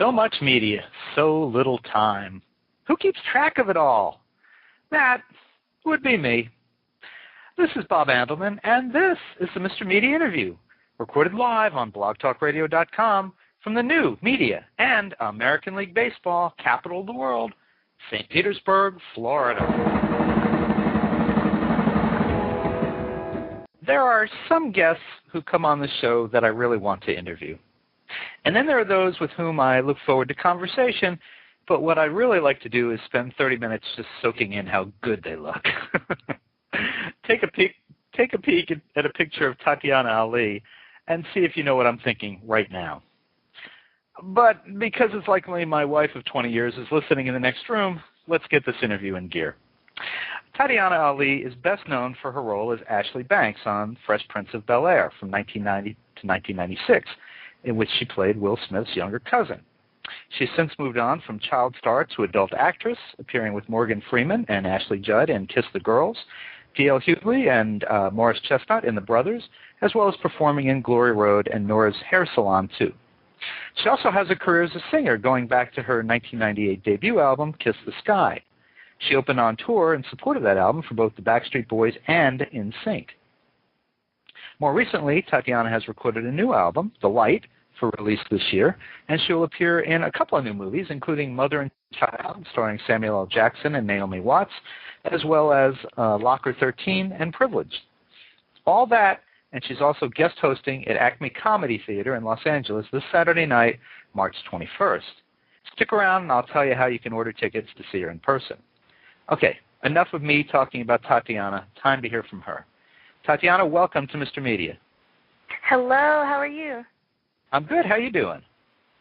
So much media, so little time. Who keeps track of it all? That would be me. This is Bob Andelman, and this is the Mr. Media Interview, recorded live on blogtalkradio.com from the new media and American League Baseball capital of the world, St. Petersburg, Florida. There are some guests who come on the show that I really want to interview. And then there are those with whom I look forward to conversation, but what I really like to do is spend 30 minutes just soaking in how good they look. Take a peek at a picture of Tatyana Ali and see if you know what I'm thinking right now. But because it's likely my wife of 20 years is listening in the next room, let's get this interview in gear. Tatyana Ali is best known for her role as Ashley Banks on Fresh Prince of Bel-Air from 1990 to 1996, in which she played Will Smith's younger cousin. She's since moved on from child star to adult actress, appearing with Morgan Freeman and Ashley Judd in Kiss the Girls, D.L. Hughley and Morris Chestnut in The Brothers, as well as performing in Glory Road and Nora's Hair Salon, too. She also has a career as a singer, going back to her 1998 debut album, Kiss the Sky. She opened on tour in support of that album for both the Backstreet Boys and NSYNC. More recently, Tatyana has recorded a new album, The Light, for release this year, and she will appear in a couple of new movies, including Mother and Child, starring Samuel L. Jackson and Naomi Watts, as well as Locker 13 and Privileged. All that, and she's also guest hosting at Acme Comedy Theater in Los Angeles this Saturday night, March 21st. Stick around and I'll tell you how you can order tickets to see her in person. Okay, enough of me talking about Tatyana. Time to hear from her. Tatyana, welcome to Mr. Media. Hello, how are you? I'm good. How you doing?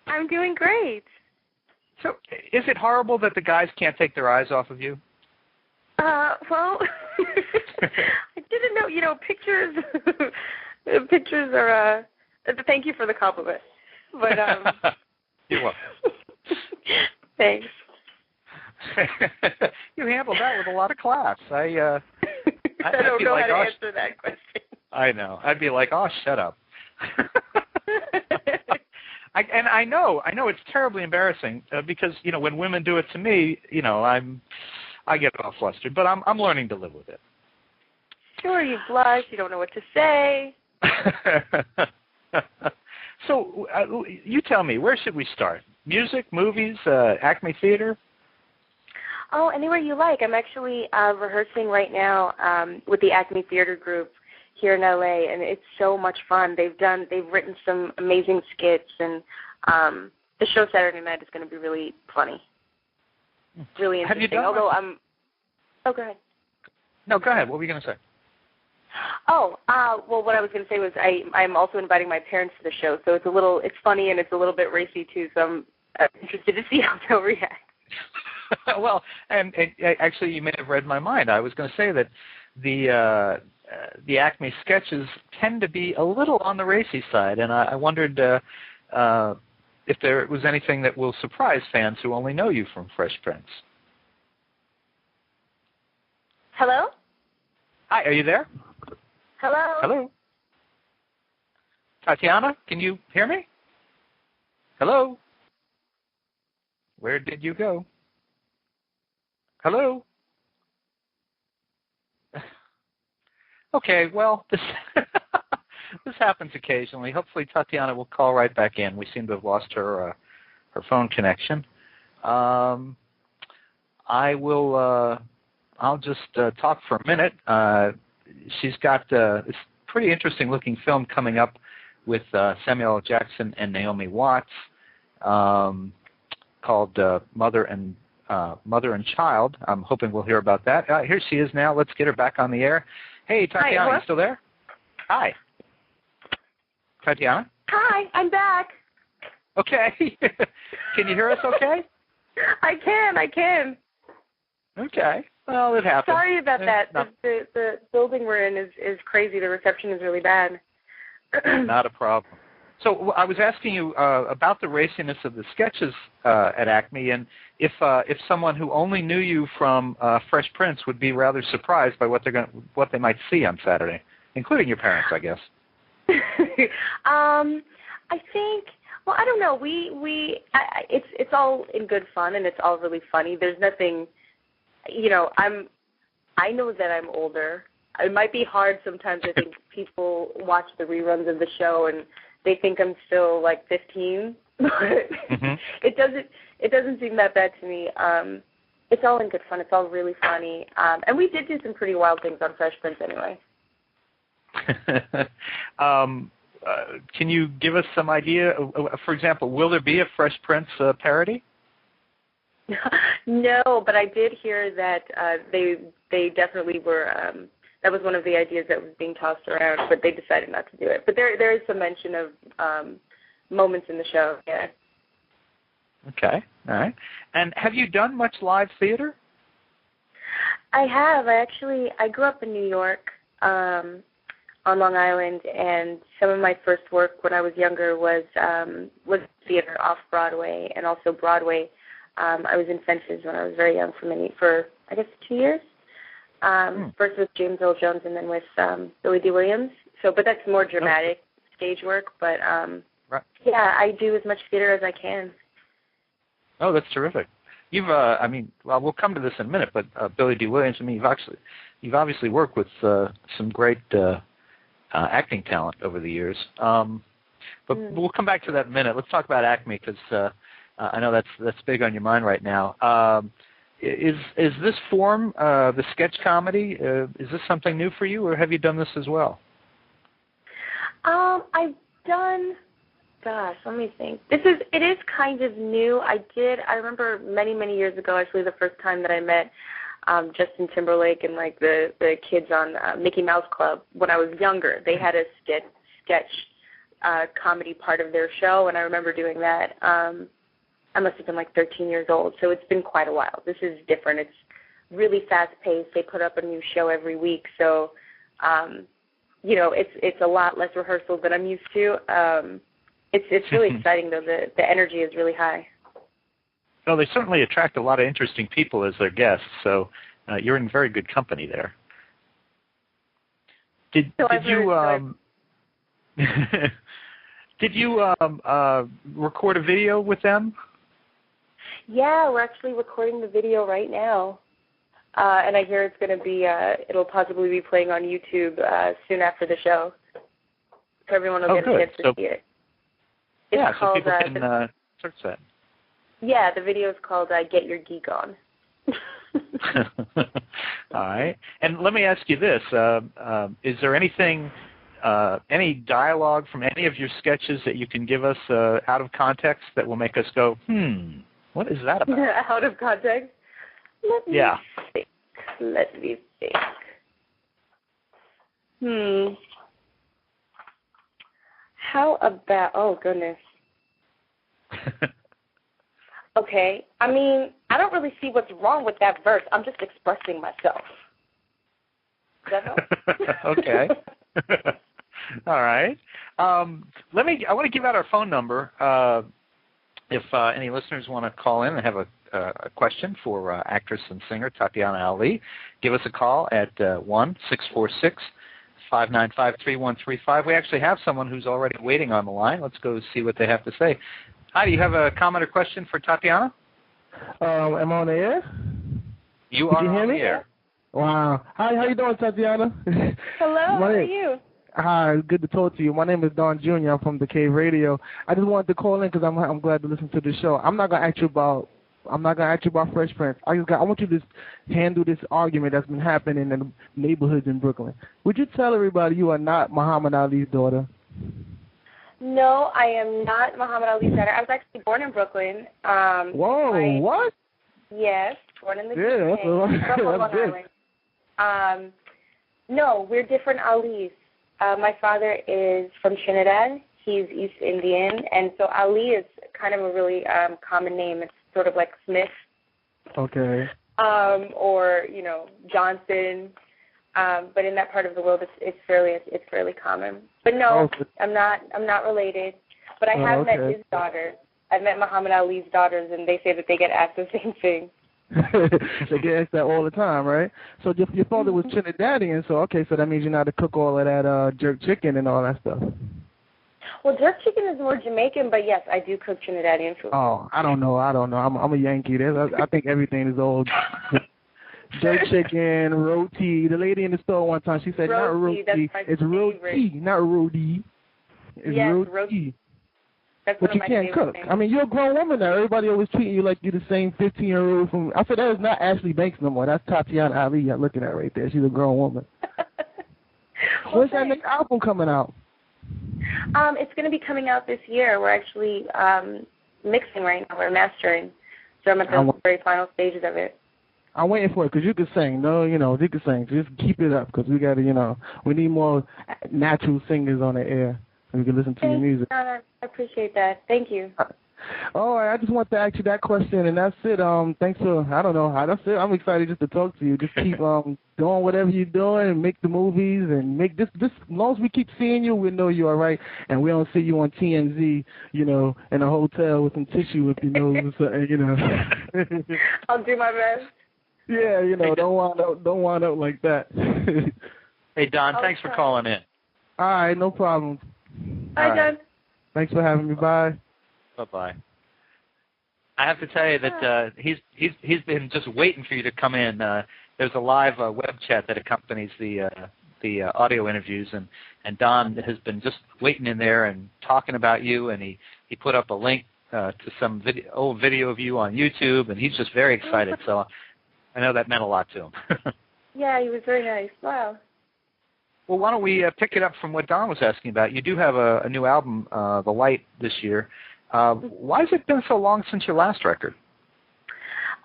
I'm doing great. So, is it horrible that the guys can't take their eyes off of you? Well, I didn't know, pictures, pictures are, thank you for the compliment. But, You're welcome. Thanks. You handled that with a lot of class. I don't know how to answer that question. I know. I'd be like, oh, shut up. I know it's terribly embarrassing because when women do it to me, I get all flustered. But I'm learning to live with it. Sure, you blush. You don't know what to say. So you tell me, where should we start? Music, movies, Acme Theater? Oh, anywhere you like. I'm actually rehearsing right now with the Acme Theater group here in LA, and it's so much fun. They've written some amazing skits, and the show Saturday night is going to be really funny, really interesting. Have you done Oh, go ahead. No, go ahead. What were you going to say? Oh, well, what I was going to say was I'm also inviting my parents to the show, so it's funny and it's a little bit racy too. So I'm interested to see how they'll react. Well, and actually, you may have read my mind. I was going to say that the Acme sketches tend to be a little on the racy side, and I wondered if there was anything that will surprise fans who only know you from Fresh Prince. Hello? Hi, are you there? Hello? Hello? Tatyana, can you hear me? Hello? Where did you go? Hello? Okay, well, this this happens occasionally. Hopefully Tatyana will call right back in. We seem to have lost her phone connection. I'll just talk for a minute. She's got this pretty interesting looking film coming up with Samuel L. Jackson and Naomi Watts called Mother and Child. I'm hoping we'll hear about that. Here she is now. Let's get her back on the air. Hey, Tatyana, Hi, you still there? Hi. Tatyana? Hi, I'm back. Okay. Can you hear us okay? I can. Okay. Well, it happens. Sorry about that. The building we're in is crazy. The reception is really bad. Not a problem. So I was asking you about the raciness of the sketches at Acme, and if someone who only knew you from Fresh Prince would be rather surprised by what they might see on Saturday, including your parents, I guess. I think Well, I don't know. It's all in good fun, and it's all really funny. There's nothing, I know that I'm older. It might be hard sometimes. I think people watch the reruns of the show and they think I'm still like 15, but it doesn't seem that bad to me. It's all in good fun. It's all really funny, and we did do some pretty wild things on Fresh Prince anyway. Can you give us some idea? For example, will there be a Fresh Prince parody? No, but I did hear that they definitely were. That was one of the ideas that was being tossed around, but they decided not to do it. But there is some mention of moments in the show. Yeah. Okay. All right. And have you done much live theater? I have. I grew up in New York, on Long Island, and some of my first work when I was younger was theater off Broadway and also Broadway. I was in Fences when I was very young for I guess 2 years. First with James Earl Jones and then with Billy D. Williams. But that's more dramatic stage work. But right. Yeah, I do as much theater as I can. Oh, that's terrific. You've, we'll come to this in a minute. But Billy D. Williams, you've obviously worked with some great acting talent over the years. But we'll come back to that in a minute. Let's talk about Acme because I know that's big on your mind right now. Is this form, the sketch comedy, is this something new for you, or have you done this as well? I've done, let me think. It is kind of new. I remember many, many years ago, actually the first time that I met Justin Timberlake and like the kids on Mickey Mouse Club when I was younger. They had a sketch comedy part of their show, and I remember doing that. I must have been like 13 years old, so it's been quite a while. This is different. It's really fast-paced. They put up a new show every week, so, it's a lot less rehearsal than I'm used to. It's really exciting, though. The energy is really high. Well, they certainly attract a lot of interesting people as their guests, so you're in very good company there. Did you record a video with them? Yeah, we're actually recording the video right now, and I hear it's going to be, it'll possibly be playing on YouTube soon after the show, so everyone will get a chance to see it. It's so called, people can search that. Yeah, the video is called Get Your Geek On. All right, and let me ask you this, is there anything, any dialogue from any of your sketches that you can give us out of context that will make us go, what is that about? Out of context? Let me think. How about, oh, goodness. Okay, I don't really see what's wrong with that verse. I'm just expressing myself. Does that help? Okay. All right. I want to give out our phone number. If any listeners want to call in and have a question for actress and singer Tatyana Ali, give us a call at 1-646-595-3135. We actually have someone who's already waiting on the line. Let's go see what they have to say. Hi, do you have a comment or question for Tatyana? Am I on the air? You are on the air. Wow. Hi, how you doing, Tatyana? Hello, how are you? Hi, good to talk to you. My name is Don Jr. I'm from the Cave Radio. I just wanted to call in because I'm glad to listen to the show. I'm not gonna ask you about Fresh Prince. I want you to just handle this argument that's been happening in the neighborhoods in Brooklyn. Would you tell everybody you are not Muhammad Ali's daughter? No, I am not Muhammad Ali's daughter. I was actually born in Brooklyn. What? Yes, born in the UK. Island. No, we're different Alis. My father is from Trinidad. He's East Indian, and so Ali is kind of a really common name. It's sort of like Smith. Okay. Or Johnson. But in that part of the world, it's fairly common. But no, I'm not related. But I have met his daughters. I've met Muhammad Ali's daughters, and they say that they get asked the same thing. They get asked that all the time, right? So your father was Trinidadian, so that means you know how to cook all of that jerk chicken and all that stuff. Well, jerk chicken is more Jamaican, but yes, I do cook Trinidadian food. Oh, I don't know. I'm a Yankee. I think everything is old. Jerk chicken, roti. The lady in the store one time, she said, not roti. It's roti, not roti. It's yes, roti. That's but you can't cook. Things. I mean, you're a grown woman now. Everybody always treating you like you're the same 15-year-old from. I said that is not Ashley Banks no more. That's Tatyana Ali you're looking at right there. She's a grown woman. When's that next album coming out? It's going to be coming out this year. We're actually mixing right now. We're mastering. So I'm at the very final stages of it. I'm waiting for it because you can sing. No, you can sing. Just keep it up because we got to, we need more natural singers on the air. And we can listen to your music. I appreciate that. Thank you. All right, I just want to ask you that question, and that's it. Thanks for, I don't know, that's it. I'm excited just to talk to you. Just keep doing whatever you're doing and make the movies and make this. As long as we keep seeing you, we know you're all right, and we don't see you on TMZ, in a hotel with some tissue if you know, I'll do my best. Yeah, don't wind up like that. Hey, Don, thanks for calling in. All right, no problem. Bye, Don. Thanks for having me. Bye. Bye-bye. I have to tell you that he's been just waiting for you to come in. There's a live web chat that accompanies the audio interviews, and Don has been just waiting in there and talking about you, and he put up a link to some old video of you on YouTube, and he's just very excited. So I know that meant a lot to him. Yeah, he was very nice. Wow. Well, why don't we pick it up from what Don was asking about? You do have a new album, The Light, this year. Why has it been so long since your last record?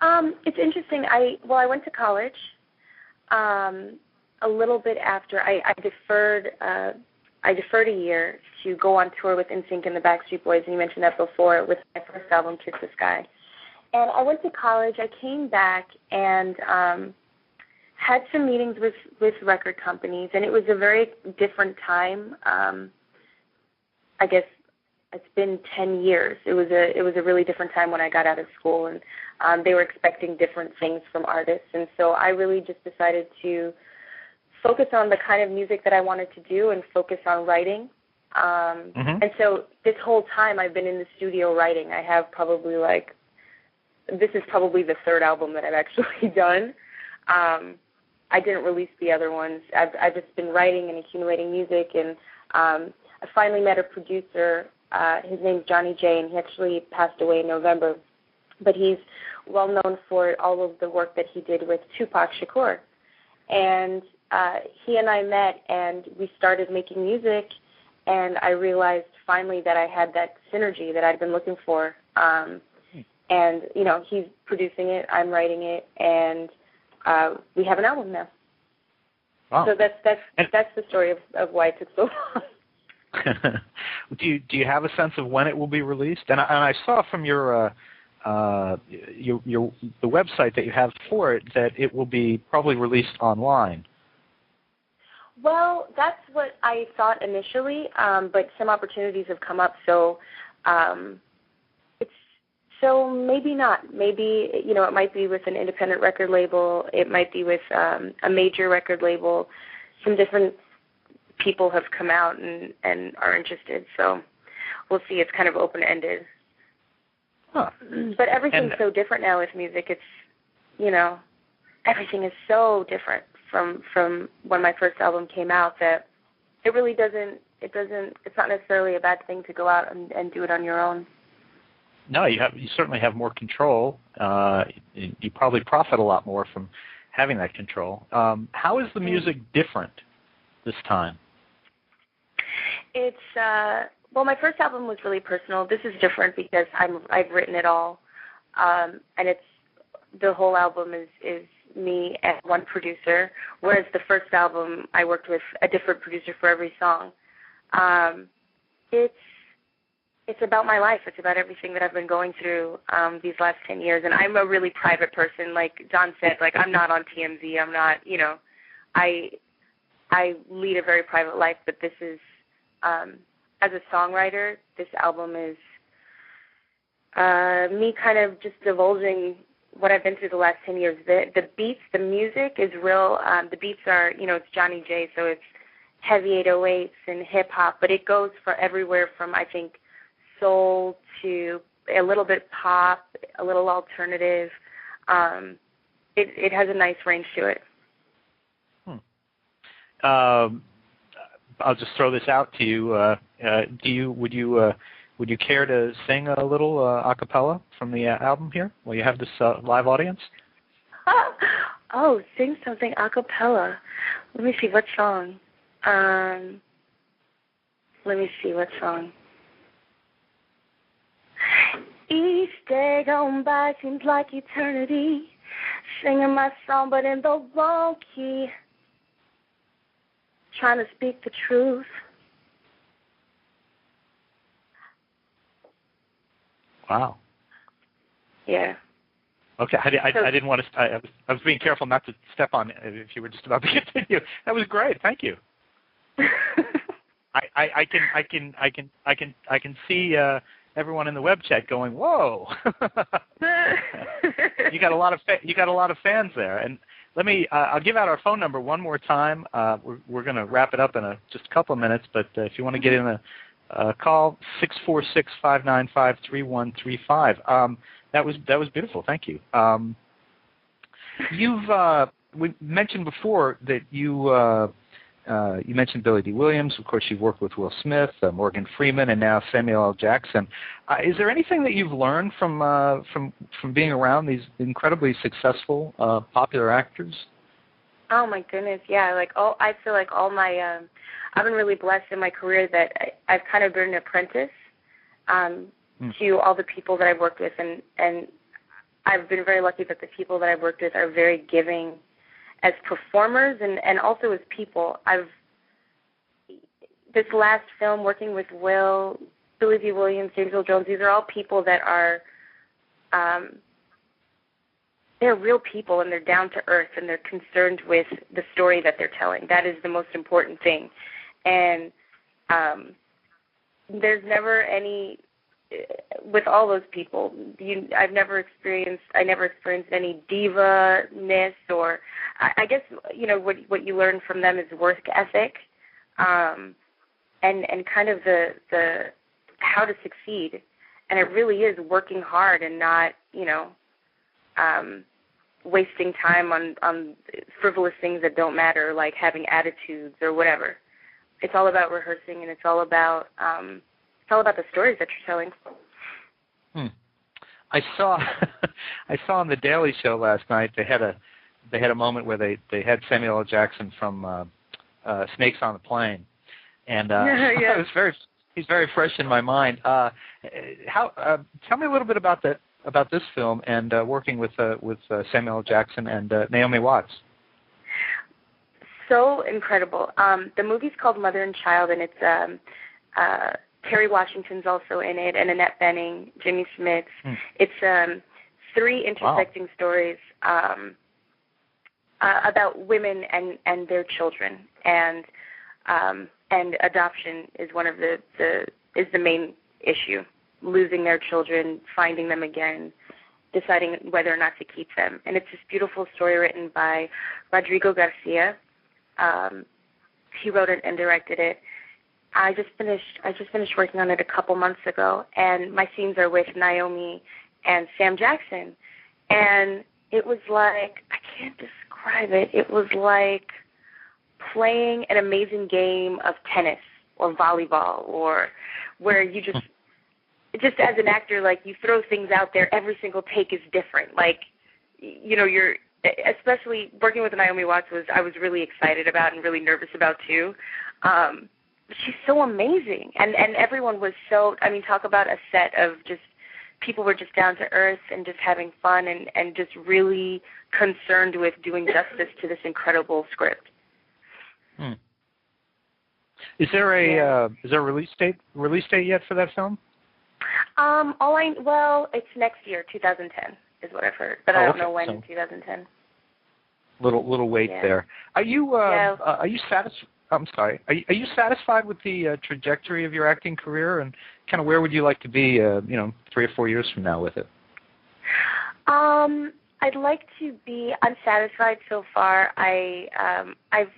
It's interesting. I went to college. A little bit after, I deferred a year to go on tour with NSYNC and the Backstreet Boys, and you mentioned that before, with my first album, Kiss the Sky. And I went to college. I came back and had some meetings with record companies, and it was a very different time. I guess it's been 10 years. It was a really different time when I got out of school, and they were expecting different things from artists. And so I really just decided to focus on the kind of music that I wanted to do and focus on writing. And so this whole time I've been in the studio writing. I have probably this is probably the third album that I've actually done. I didn't release the other ones. I've just been writing and accumulating music, and I finally met a producer. His name's Johnny J, and he actually passed away in November. But he's well known for all of the work that he did with Tupac Shakur. And he and I met, and we started making music, and I realized finally that I had that synergy that I'd been looking for. And, he's producing it, I'm writing it, and we have an album now. Wow. So that's the story of why it took so long. Do you have a sense of when it will be released? And I saw from your the website that you have for it that it will be probably released online. Well, that's what I thought initially, but some opportunities have come up, so so maybe not. Maybe, it might be with an independent record label. It might be with a major record label. Some different people have come out and are interested, so we'll see. It's kind of open-ended. Huh. But everything's so different now with music. It's, everything is so different from when my first album came out that it really it's not necessarily a bad thing to go out and do it on your own. No, you certainly have more control. You probably profit a lot more from having that control. How is the music different this time? It's my first album was really personal. This is different because I've written it all, and it's the whole album is me and one producer. Whereas the first album I worked with a different producer for every song. It's about my life. It's about everything that I've been going through these last 10 years. And I'm a really private person. Like John said, I'm not on TMZ. I'm not, I lead a very private life. But this is, as a songwriter, this album is me kind of just divulging what I've been through the last 10 years. The beats, the music is real. The beats are, it's Johnny J, so it's heavy 808s and hip hop, but it goes for everywhere from, I think, soul to a little bit pop, a little alternative. It has a nice range to it. I'll just throw this out to you. Would you care to sing a little a cappella from the album here while you have this live audience? Oh, sing something a cappella. Let me see, what song? Each day going by seems like eternity, singing my song but in the wrong key, trying to speak the truth. Wow. Yeah. Okay, I didn't want to. I was being careful not to step on it if you were just about to continue. That was great. Thank you. I can see everyone in the web chat going, "Whoa!" You got a lot of fans there. And let me. I'll give out our phone number one more time. We're going to wrap it up in just a couple of minutes. But if you want to get in a call, 646-595-3135. That was beautiful. Thank you. We mentioned before that you mentioned Billy D. Williams. Of course, you've worked with Will Smith, Morgan Freeman, and now Samuel L. Jackson. Is there anything that you've learned from being around these incredibly successful, popular actors? Oh my goodness, yeah. I feel like all my I've been really blessed in my career that I've kind of been an apprentice to all the people that I've worked with, and I've been very lucky that the people that I've worked with are very giving as performers and also as people. This last film, working with Will, Billy D. Williams, James Earl Jones, these are all people that are they're real people, and they're down to earth, and they're concerned with the story that they're telling. That is the most important thing. And there's never any, with all those people, I never experienced any diva-ness, or I guess, what you learn from them is work ethic, and kind of the how to succeed. And it really is working hard and not, wasting time on frivolous things that don't matter, like having attitudes or whatever. It's all about rehearsing, and it's all about the stories that you're telling. I saw on the Daily Show last night they had a moment where they had Samuel L. Jackson from Snakes on the Plane, and yeah. He's very fresh in my mind. Tell me a little bit about this film and working with Samuel L. Jackson and Naomi Watts. So incredible. The movie's called Mother and Child, and it's Terry Washington's also in it, and Annette Bening, Jimmy Smits. It's three intersecting stories about women and their children, and adoption is one of the main issue. Losing their children, finding them again, deciding whether or not to keep them. And it's this beautiful story written by Rodrigo Garcia. He wrote it and directed it. I just finished working on it a couple months ago, and my scenes are with Naomi and Sam Jackson. And it was like, I can't describe it. It was like playing an amazing game of tennis or volleyball, or where you just as an actor, like, you throw things out there, every single take is different. Like, you're, especially working with Naomi Watts, I was really excited about and really nervous about too. She's so amazing. And everyone was so, talk about a set of just, people were just down to earth and just having fun and just really concerned with doing justice to this incredible script. Is there a release date yet for that film? It's next year, 2010 is what I've heard, but I don't know when in 2010. Little wait there. Are you satisfied? I'm sorry. Are you satisfied with the trajectory of your acting career, and kind of where would you like to be, 3 or 4 years from now with it? I'd like to be unsatisfied so far. I've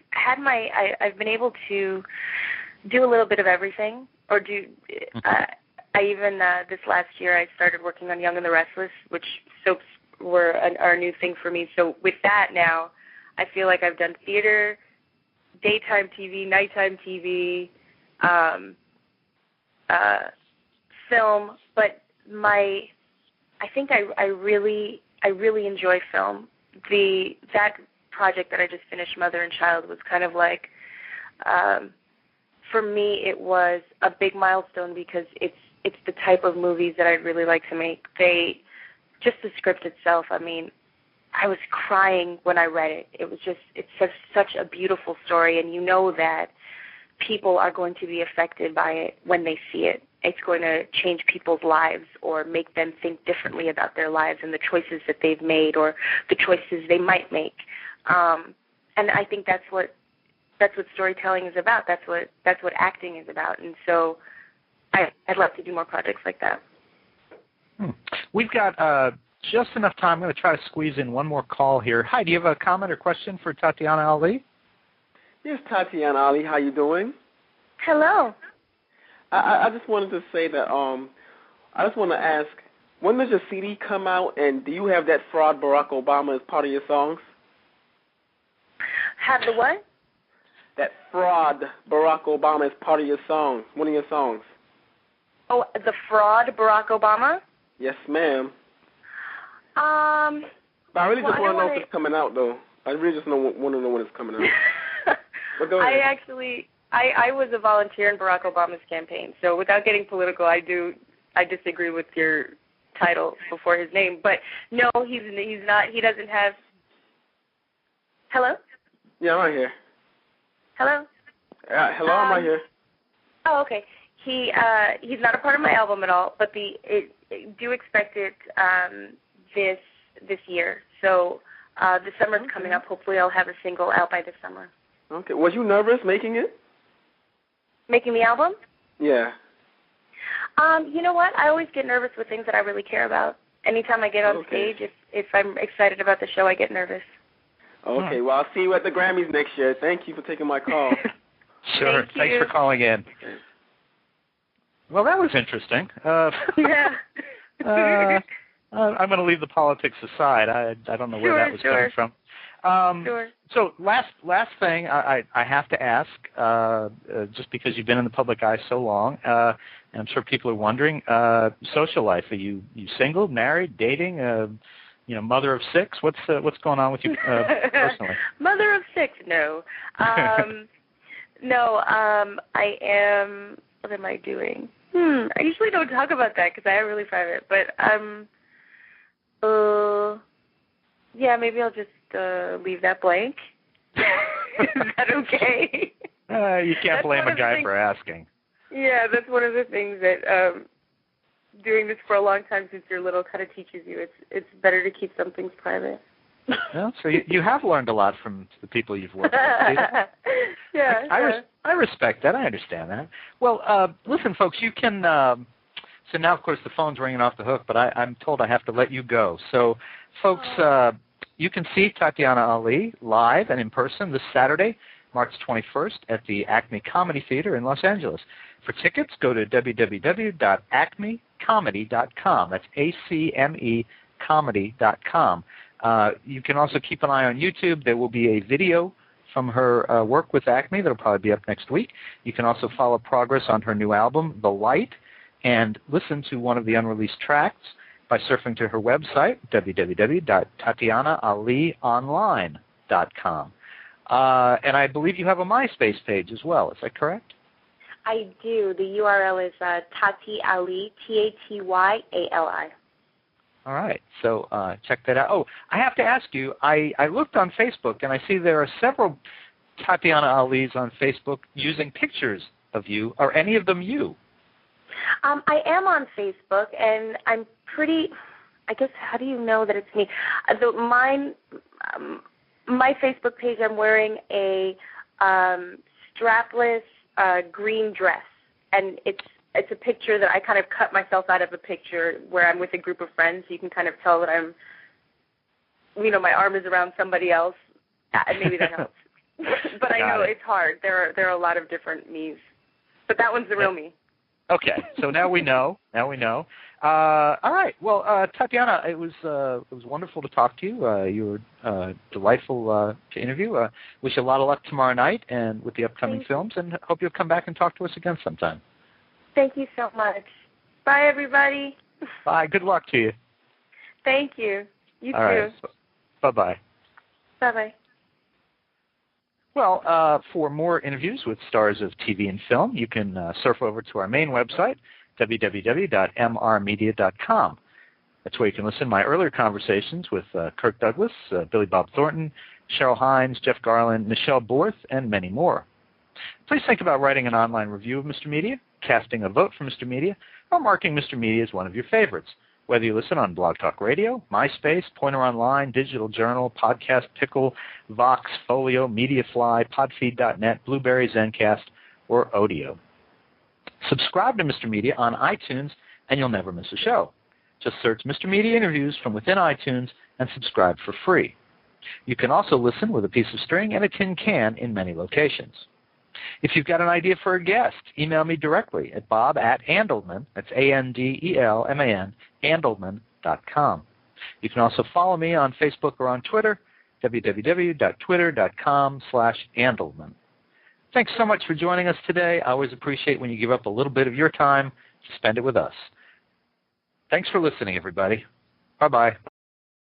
been able to do a little bit of everything, or do. I even this last year I started working on Young and the Restless, which soaps are a new thing for me. So with that now, I feel like I've done theater, daytime TV, nighttime TV, film, but I think I really enjoy film. That project that I just finished, Mother and Child, was kind of like, for me, it was a big milestone because it's the type of movies that I'd really like to make. Just the script itself, I mean, I was crying when I read it. It's such a beautiful story, and you know that people are going to be affected by it when they see it. It's going to change people's lives or make them think differently about their lives and the choices that they've made or the choices they might make. And I think that's what storytelling is about. That's what acting is about. And so I'd love to do more projects like that. We've got just enough time. I'm going to try to squeeze in one more call here. Hi, do you have a comment or question for Tatyana Ali? Yes, Tatyana Ali, how you doing? Hello. I just wanted to say that I just want to ask, when does your CD come out, and do you have that fraud Barack Obama as part of your songs? Have the what? That fraud Barack Obama as part of your song, one of your songs. Oh, the fraud Barack Obama? Yes, ma'am. But I really just want to know if it's coming out, though. I really just want to know when it's coming out. But go ahead. I was a volunteer in Barack Obama's campaign, so without getting political, I disagree with your title before his name. But no, he's not. He doesn't have. Hello? Yeah, I'm right here. Hello? Hello, I'm right here. Oh, okay. He's not a part of my album at all, but do expect it this year. So the summer's coming up. Hopefully, I'll have a single out by this summer. Okay. Was you nervous making it? Making the album? Yeah. You know what? I always get nervous with things that I really care about. Anytime I get on stage, if I'm excited about the show, I get nervous. Okay. Well, I'll see you at the Grammys next year. Thank you for taking my call. Sure. Thanks for calling in. Well, that was interesting. Yeah. I'm going to leave the politics aside. I don't know where that was coming from. Sure. So last thing I have to ask, just because you've been in the public eye so long, and I'm sure people are wondering, social life. Are you single, married, dating, mother of six? What's going on with you personally? Mother of six? No. No. I am. What am I doing? I usually don't talk about that because I am really private. But yeah, maybe I'll just leave that blank. Is that okay? You can't blame a guy for asking. Yeah, that's one of the things that doing this for a long time since you're little kind of teaches you. It's better to keep some things private. Well, so you have learned a lot from the people you've worked with. Yeah. I respect that. I understand that. Well, listen, folks, you can. So now, of course, the phone's ringing off the hook, but I'm told I have to let you go. So, folks, you can see Tatyana Ali live and in person this Saturday, March 21st, at the Acme Comedy Theater in Los Angeles. For tickets, go to www.acmecomedy.com. That's ACME comedy.com. You can also keep an eye on YouTube. There will be a video from her work with Acme that will probably be up next week. You can also follow progress on her new album, The Light, and listen to one of the unreleased tracks by surfing to her website, www.TatyanaAliOnline.com. And I believe you have a MySpace page as well. Is that correct? I do. The URL is Tati Ali, TatyAli. All right, so check that out. Oh, I have to ask you, I looked on Facebook, and I see there are several Tatyana Alis on Facebook using pictures of you. Are any of them you? I am on Facebook, and I'm pretty, I guess, how do you know that it's me? My Facebook page, I'm wearing a strapless green dress, and it's a picture that I kind of cut myself out of a picture where I'm with a group of friends. So you can kind of tell that my arm is around somebody else, and maybe that helps. But I know it's hard. There are a lot of different me's. But that one's the real me. Okay, so now we know. All right. Well, Tatyana, it was wonderful to talk to you. You were delightful to interview. Wish you a lot of luck tomorrow night and with the upcoming films, and hope you'll come back and talk to us again sometime. Thank you so much. Bye, everybody. Bye. Good luck to you. Thank you. You All too. Right. Bye-bye. Bye-bye. Well, for more interviews with stars of TV and film, you can surf over to our main website, www.mrmedia.com. That's where you can listen to my earlier conversations with Kirk Douglas, Billy Bob Thornton, Cheryl Hines, Jeff Garland, Michelle Borth, and many more. Please think about writing an online review of Mr. Media, casting a vote for Mr. Media, or marking Mr. Media as one of your favorites. Whether you listen on Blog Talk Radio, MySpace, Pointer Online, Digital Journal, Podcast Pickle, Vox, Folio, Mediafly, Podfeed.net, Blueberry, Zencast, or Odeo. Subscribe to Mr. Media on iTunes, and you'll never miss a show. Just search Mr. Media Interviews from within iTunes and subscribe for free. You can also listen with a piece of string and a tin can in many locations. If you've got an idea for a guest, email me directly at bob@andelman, that's ANDELMAN, andelman.com. You can also follow me on Facebook or on Twitter, www.twitter.com/Andelman. Thanks so much for joining us today. I always appreciate when you give up a little bit of your time to spend it with us. Thanks for listening, everybody. Bye-bye.